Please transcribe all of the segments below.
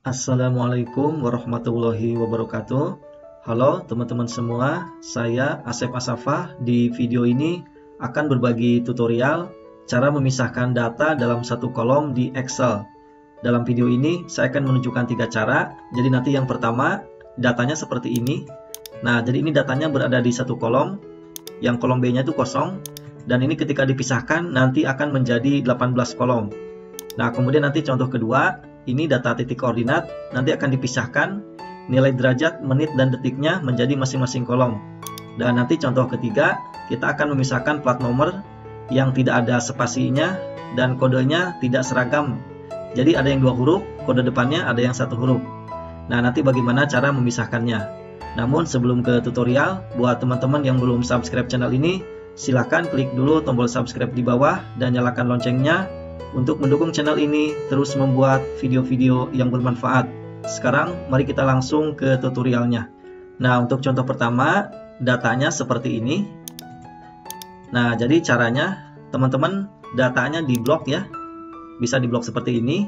Assalamualaikum warahmatullahi wabarakatuh. Halo teman-teman semua, saya Asep Asafah. Di video ini akan berbagi tutorial cara memisahkan data dalam satu kolom di Excel. Dalam video ini saya akan menunjukkan 3 cara. Jadi nanti yang pertama, datanya seperti ini. Nah, jadi ini datanya berada di satu kolom, yang kolom B-nya itu kosong, dan ini ketika dipisahkan nanti akan menjadi 18 kolom. Nah, kemudian nanti contoh kedua, ini data titik koordinat, nanti akan dipisahkan nilai derajat, menit, dan detiknya menjadi masing-masing kolom. Dan nanti contoh ketiga, kita akan memisahkan plat nomor yang tidak ada spasinya dan kodenya tidak seragam. Jadi ada yang 2 huruf, kode depannya ada yang 1 huruf. Nah, nanti bagaimana cara memisahkannya. Namun sebelum ke tutorial, buat teman-teman yang belum subscribe channel ini, silakan klik dulu tombol subscribe di bawah dan nyalakan loncengnya untuk mendukung channel ini terus membuat video-video yang bermanfaat. Sekarang mari kita langsung ke tutorialnya. Nah, untuk contoh pertama, datanya seperti ini. Nah, jadi caranya teman-teman datanya diblok ya. Bisa diblok seperti ini.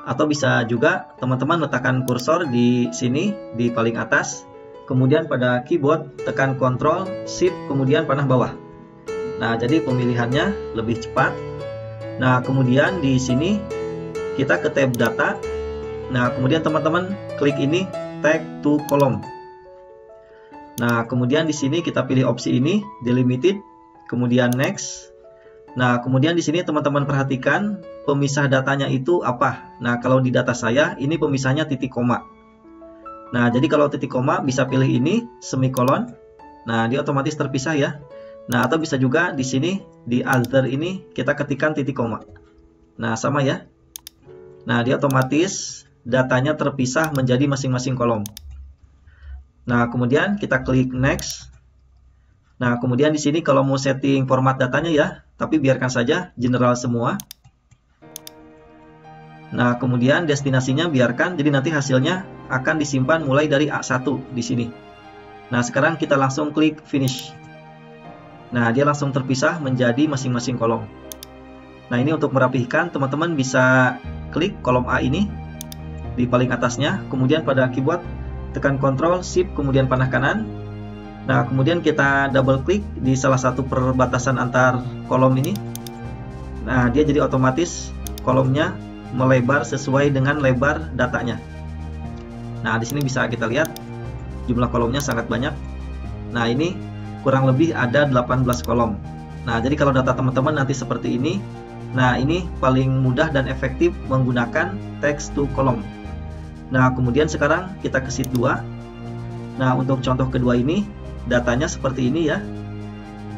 Atau bisa juga teman-teman letakkan kursor di sini, di paling atas. Kemudian pada keyboard tekan Ctrl, Shift, kemudian panah bawah. Nah, jadi pemilihannya lebih cepat. Nah, kemudian di sini kita ke tab data. Nah, kemudian teman-teman klik ini tag to column. Nah, kemudian di sini kita pilih opsi ini delimited, kemudian next. Nah, kemudian di sini teman-teman perhatikan pemisah datanya itu apa. Nah, kalau di data saya ini pemisahnya titik koma. Nah, jadi kalau titik koma bisa pilih ini semikolon. Nah, dia otomatis terpisah ya. Nah, atau bisa juga di sini di other ini kita ketikkan titik koma. Nah, sama ya. Nah, dia otomatis datanya terpisah menjadi masing-masing kolom. Nah, kemudian kita klik next. Nah, kemudian di sini kalau mau setting format datanya ya, tapi biarkan saja general semua. Nah, kemudian destinasinya biarkan, jadi nanti hasilnya akan disimpan mulai dari A1 di sini. Nah, sekarang kita langsung klik finish. Nah, dia langsung terpisah menjadi masing-masing kolom. Nah, ini untuk merapihkan, teman-teman bisa klik kolom A ini di paling atasnya, kemudian pada keyboard tekan Ctrl, Shift, kemudian panah kanan. Nah, kemudian kita double klik di salah satu perbatasan antar kolom ini. Nah, dia jadi otomatis kolomnya melebar sesuai dengan lebar datanya. Nah, di sini bisa kita lihat jumlah kolomnya sangat banyak. Nah, ini kurang lebih ada 18 kolom. Nah, jadi kalau data teman-teman nanti seperti ini. Nah, ini paling mudah dan efektif menggunakan text to column. Nah, kemudian sekarang kita ke sheet 2. Nah, untuk contoh kedua ini datanya seperti ini ya.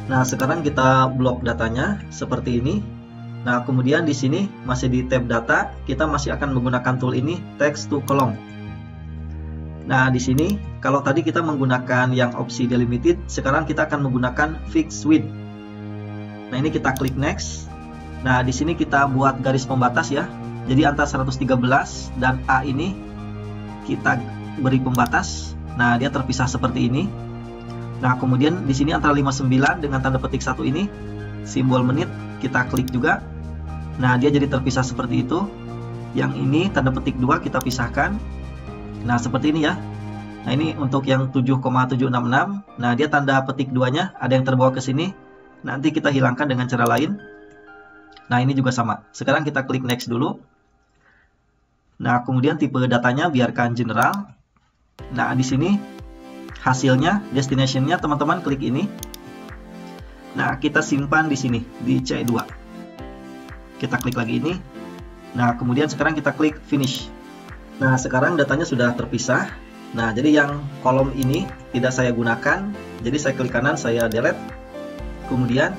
Nah, sekarang kita blok datanya seperti ini. Nah, kemudian di sini masih di tab data, kita masih akan menggunakan tool ini text to column. Nah, di sini kalau tadi kita menggunakan yang opsi delimited, sekarang kita akan menggunakan fixed width. Nah, ini kita klik next. Nah, di sini kita buat garis pembatas ya. Jadi antara 113 dan A ini kita beri pembatas. Nah, dia terpisah seperti ini. Nah, kemudian di sini antara 59 dengan tanda petik 1 ini simbol menit kita klik juga. Nah, dia jadi terpisah seperti itu. Yang ini tanda petik 2 kita pisahkan. Nah, seperti ini ya. Nah, ini untuk yang 7,766. Nah, dia tanda petik 2-nya ada yang terbawa ke sini. Nanti kita hilangkan dengan cara lain. Nah, ini juga sama. Sekarang kita klik next dulu. Nah, kemudian tipe datanya biarkan general. Nah, di sini hasilnya, destination-nya teman-teman klik ini. Nah, kita simpan di sini di C2. Kita klik lagi ini. Nah, kemudian sekarang kita klik finish. Nah, sekarang datanya sudah terpisah. Nah, jadi yang kolom ini tidak saya gunakan. Jadi saya klik kanan, saya delete. Kemudian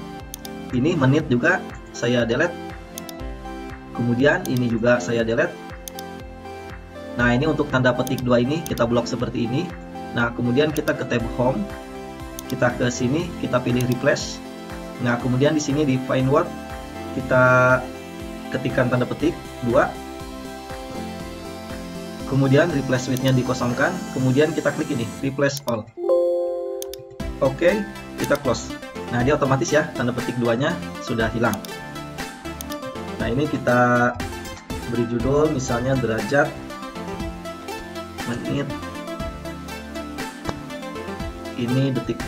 ini menit juga saya delete. Kemudian ini juga saya delete. Nah, ini untuk tanda petik 2 ini kita blok seperti ini. Nah, kemudian kita ke tab home. Kita ke sini, kita pilih replace. Nah, kemudian di sini di find word kita ketikkan tanda petik 2. Kemudian replace with-nya dikosongkan, kemudian kita klik ini, replace all. Oke, kita close. Nah, dia otomatis ya, tanda petik 2-nya sudah hilang. Nah, ini kita beri judul misalnya derajat menit, ini detik.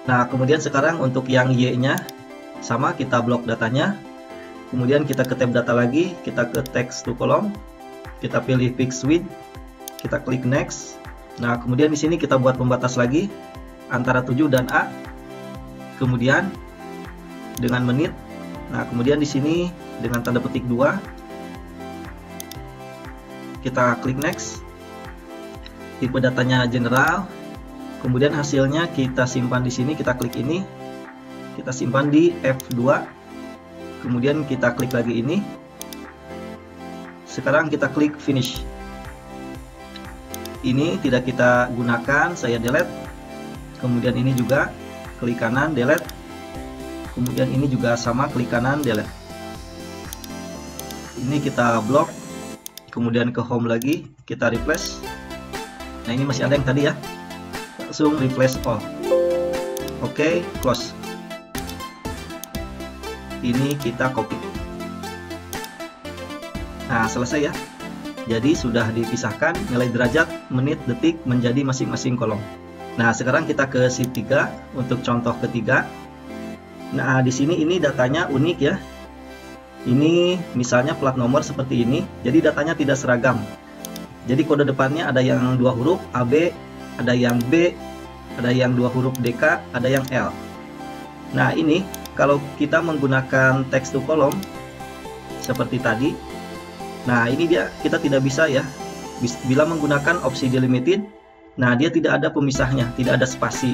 Nah, kemudian sekarang untuk yang Y-nya sama, kita blok datanya. Kemudian kita ke tab data lagi, kita ke text to column, kita pilih fixed width, kita klik next. Nah, kemudian di sini kita buat pembatas lagi antara 7 dan A. Kemudian dengan menit. Nah, kemudian di sini dengan tanda petik 2. Kita klik next. Tipe datanya general. Kemudian hasilnya kita simpan di sini, kita klik ini. Kita simpan di F2. Kemudian kita klik lagi ini. Sekarang kita klik finish. Ini tidak kita gunakan, saya delete. Kemudian ini juga klik kanan delete. Kemudian ini juga sama, klik kanan delete. Ini kita blok. Kemudian ke home lagi, kita replace. Nah, ini masih ada yang tadi ya. Langsung replace all. Oke, close. Ini kita copy. Nah, selesai ya. Jadi sudah dipisahkan nilai derajat, menit, detik menjadi masing-masing kolom. Nah, sekarang kita ke sheet 3 untuk contoh ketiga. Nah, di sini ini datanya unik ya. Ini misalnya plat nomor seperti ini. Jadi datanya tidak seragam. Jadi kode depannya ada yang 2 huruf AB, ada yang B, ada yang 2 huruf DK, ada yang L. Nah, ini kalau kita menggunakan text to column seperti tadi. Nah, ini dia kita tidak bisa ya. Bila menggunakan opsi delimited, nah dia tidak ada pemisahnya, tidak ada spasi.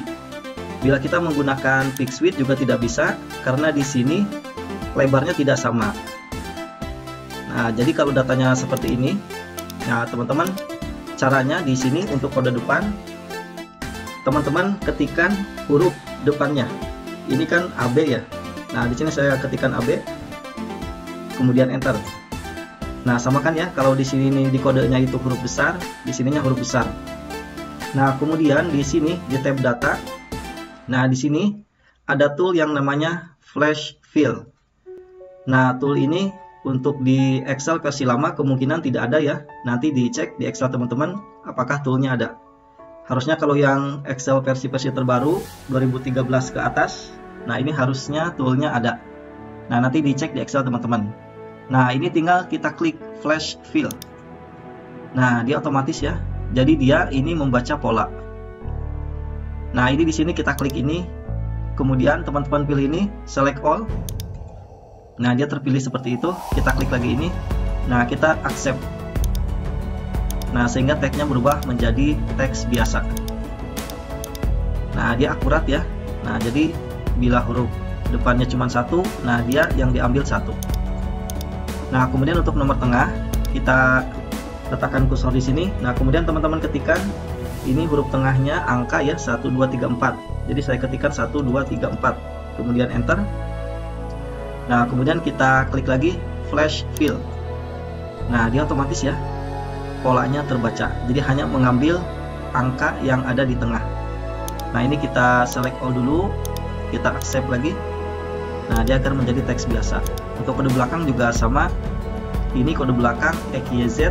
Bila kita menggunakan fixed width juga tidak bisa karena di sini lebarnya tidak sama. Nah, jadi kalau datanya seperti ini, nah teman-teman, caranya di sini untuk kode depan, teman-teman ketikkan huruf depannya. Ini kan AB ya. Nah, di sini saya ketikkan AB, kemudian enter. Nah, sama kan ya, kalau di sini di kodenya itu huruf besar, di sininya huruf besar. Nah, kemudian di sini di tab data, nah di sini ada tool yang namanya flash fill. Nah, tool ini untuk di Excel versi lama kemungkinan tidak ada ya. Nanti dicek di Excel teman-teman apakah toolnya ada. Harusnya kalau yang Excel versi-versi terbaru 2013 ke atas, nah ini harusnya toolnya ada. Nah, nanti dicek di Excel teman-teman. Nah, ini tinggal kita klik flash fill. Nah, dia otomatis ya. Jadi dia ini membaca pola. Nah, ini di sini kita klik ini. Kemudian teman-teman pilih ini, select all. Nah, dia terpilih seperti itu. Kita klik lagi ini. Nah, kita accept. Nah, sehingga tagnya berubah menjadi teks biasa. Nah, dia akurat ya. Nah, jadi bila huruf depannya cuma 1, nah dia yang diambil 1. Nah, kemudian untuk nomor tengah, kita letakkan kursor di sini. Nah, kemudian teman-teman ketikkan ini huruf tengahnya angka ya, 1, 2, 3, 4. Jadi saya ketikkan 1, 2, 3, 4. Kemudian enter. Nah, kemudian kita klik lagi flash fill. Nah, dia otomatis ya, polanya terbaca. Jadi hanya mengambil angka yang ada di tengah. Nah, ini kita select all dulu, kita accept lagi. Nah, dia akan menjadi teks biasa. Untuk kode belakang juga sama. Ini kode belakang XYZ.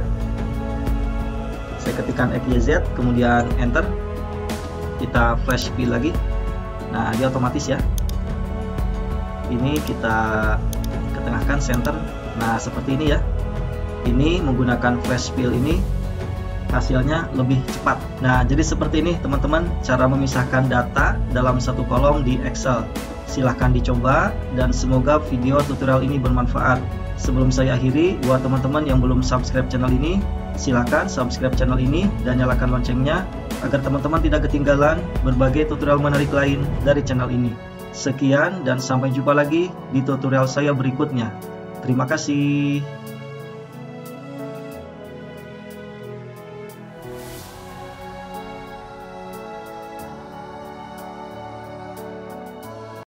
Saya ketikkan XYZ, kemudian enter. Kita flash fill lagi. Nah, dia otomatis ya. Ini kita ketengahkan center. Nah, seperti ini ya. Ini menggunakan flash fill ini hasilnya lebih cepat. Nah, jadi seperti ini teman-teman cara memisahkan data dalam satu kolom di Excel. Silahkan dicoba dan semoga video tutorial ini bermanfaat. Sebelum saya akhiri, buat teman-teman yang belum subscribe channel ini, silahkan subscribe channel ini dan nyalakan loncengnya agar teman-teman tidak ketinggalan berbagai tutorial menarik lain dari channel ini. Sekian dan sampai jumpa lagi di tutorial saya berikutnya. Terima kasih.